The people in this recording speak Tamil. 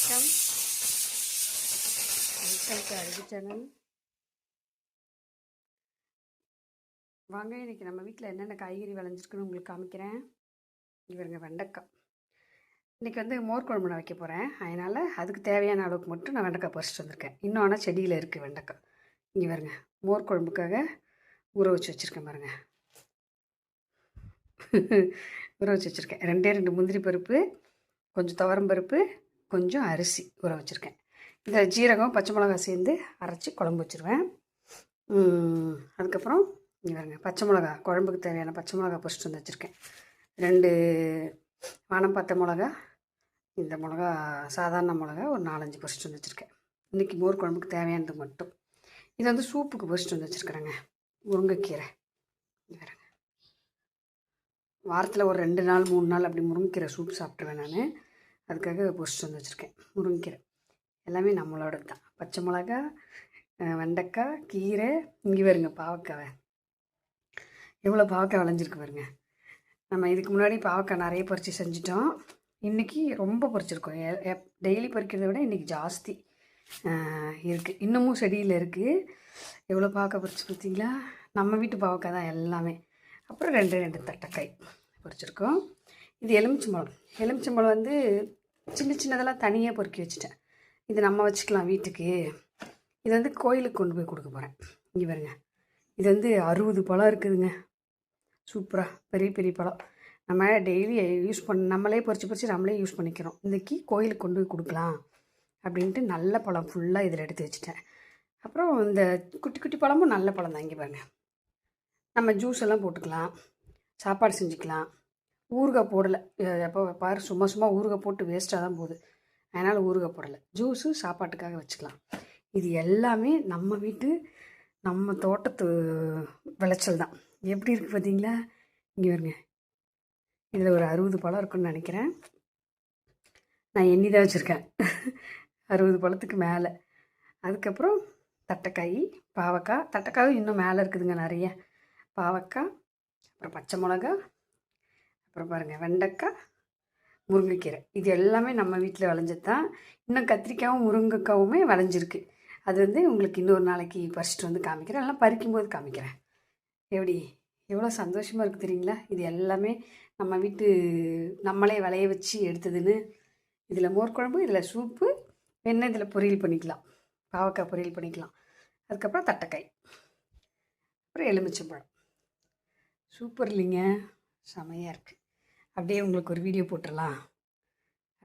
வணக்கம். வெல்கம் டு அழகு சேனல். வாங்க, இன்றைக்கி நம்ம வீட்டில் என்னென்ன காய்கறி விளைஞ்சிருக்குன்னு உங்களுக்கு காமிக்கிறேன். இவருங்க வெண்டைக்காய். இன்றைக்கி வந்து மோர் குழம்பு நான் வைக்க போகிறேன். அதனால் அதுக்கு தேவையான அளவுக்கு மட்டும் நான் வெண்டைக்காய் பறிச்சிட்டு வந்திருக்கேன். இன்னும் ஆனால் செடியில் இருக்குது வெண்டைக்காய். இங்கே வருங்க, மோர் குழம்புக்காக ஊற வச்சு வச்சுருக்கேன் பாருங்க. ஊற வச்சு வச்சுருக்கேன். 2 முந்திரி பருப்பு, கொஞ்சம் துவரம் பருப்பு, கொஞ்சம் அரிசி ஊற வச்சுருக்கேன். இதில் ஜீரகம் பச்சை மிளகாய் சேர்ந்து அரைச்சி குழம்பு வச்சுருவேன். அதுக்கப்புறம் இங்கே பாருங்க, பச்சை மிளகா, குழம்புக்கு தேவையான பச்சை மிளகா பறிச்சிட்டு வந்து வச்சுருக்கேன். 2 வானம் பார்த்த மிளகா, இந்த மிளகா சாதாரண மிளகா ஒரு 4-5 பறிச்சிட்டு வந்து வச்சுருக்கேன். இன்றைக்கி மோர் குழம்புக்கு தேவையானது மட்டும். இது வந்து சூப்புக்கு பறிச்சிட்டு வந்து வச்சுருக்குறேங்க. முருங்கைக்கீரை. பாருங்க, வாரத்தில் ஒரு 2 நாள் 3 நாள் அப்படி முருங்கைக்கீரை சூப் சாப்பிட்ருவேன் நான். அதுக்காக பறிச்சிட்டு வந்து வச்சுருக்கேன் முருங்கைக்கீரை. எல்லாமே நம்மளோடது தான். பச்சை மிளகா, வெண்டைக்காய், கீரை. இங்கே வருங்க பாவக்காய். எவ்வளோ பாவக்காய் விளைஞ்சிருக்கு பாருங்க. நம்ம இதுக்கு முன்னாடி பாவக்காய் நிறைய பறித்து செஞ்சிட்டோம். இன்றைக்கி ரொம்ப பறிச்சிருக்கோம். டெய்லி பறிக்கிறத விட இன்றைக்கி ஜாஸ்தி இருக்குது. இன்னமும் செடியில் இருக்குது. எவ்வளோ பாவக்காய் பறிச்சு பார்த்தீங்களா? நம்ம வீட்டு பாவக்காய் தான் எல்லாமே. அப்புறம் 2 தட்டைக்காய் பறிச்சிருக்கோம். இது எலுமிச்சம்பழம் வந்து சின்னதெல்லாம் தனியாக பொறுக்கி வச்சுட்டேன். இது நம்ம வச்சுக்கலாம் வீட்டுக்கு. இது வந்து கோயிலுக்கு கொண்டு போய் கொடுக்க போகிறேன். இங்கே பாருங்க, இது வந்து 60 பழம் இருக்குதுங்க. சூப்பராக பெரிய பழம். நம்ம டெய்லி நம்மளே பறித்து நம்மளே யூஸ் பண்ணிக்கிறோம். இன்றைக்கி கோயிலுக்கு கொண்டு போய் கொடுக்கலாம் அப்படின்ட்டு நல்ல பழம் ஃபுல்லாக இதில் எடுத்து வச்சுட்டேன். அப்புறம் இந்த குட்டி பழமும் நல்ல பழம் தான். இங்கே பாருங்க, நம்ம ஜூஸ் எல்லாம் போட்டுக்கலாம், சாப்பாடு செஞ்சுக்கலாம். ஊறுகாய் போடலை. எப்போ பாரு சும்மா ஊறுகாய் போட்டு வேஸ்ட்டாக தான் போகுது. அதனால் ஊறுகாய் போடலை. ஜூஸு சாப்பாட்டுக்காக வச்சுக்கலாம். இது எல்லாமே நம்ம வீட்டு நம்ம தோட்டத்து விளைச்சல் தான். எப்படி இருக்குது பார்த்தீங்களா? இங்கே வருங்க, இதில் ஒரு 60 பழம் இருக்குன்னு நினைக்கிறேன். நான் எண்ணி தான் வச்சுருக்கேன். 60 பழத்துக்கு மேலே. அதுக்கப்புறம் தட்டைக்காய், பாவக்காய். தட்டைக்காயும் இன்னும் மேலே இருக்குதுங்க நிறைய. பாவக்காய், அப்புறம் பச்சை மிளகா, அப்புறம் பாருங்கள் வெண்டைக்காய், முருங்கைக்கீரை. இது எல்லாமே நம்ம வீட்டில் விளைஞ்சது தான். இன்னும் கத்திரிக்காயும் முருங்கைக்காவுமே விளைஞ்சிருக்கு. அது வந்து உங்களுக்கு இன்னொரு நாளைக்கு பறிச்சிட்டு வந்து காமிக்கிறேன். எல்லாம் பறிக்கும்போது காமிக்கிறேன். எவ்வளோ சந்தோஷமாக இருக்குது தெரியுங்களா? இது எல்லாமே நம்ம வீட்டு நம்மளே விளைய வச்சு எடுத்ததுன்னு. இதில் மோர் குழம்பு, இதில் சூப்பு, என்ன இதில் பொரியல் பண்ணிக்கலாம், பாவக்காய் பொரியல் பண்ணிக்கலாம். அதுக்கப்புறம் தட்டைக்காய், அப்புறம் எலுமிச்சம்பழம். சூப்பர் இல்லைங்க? செமையாக இருக்குது. அப்படியே உங்களுக்கு ஒரு வீடியோ போட்டுடலாம்.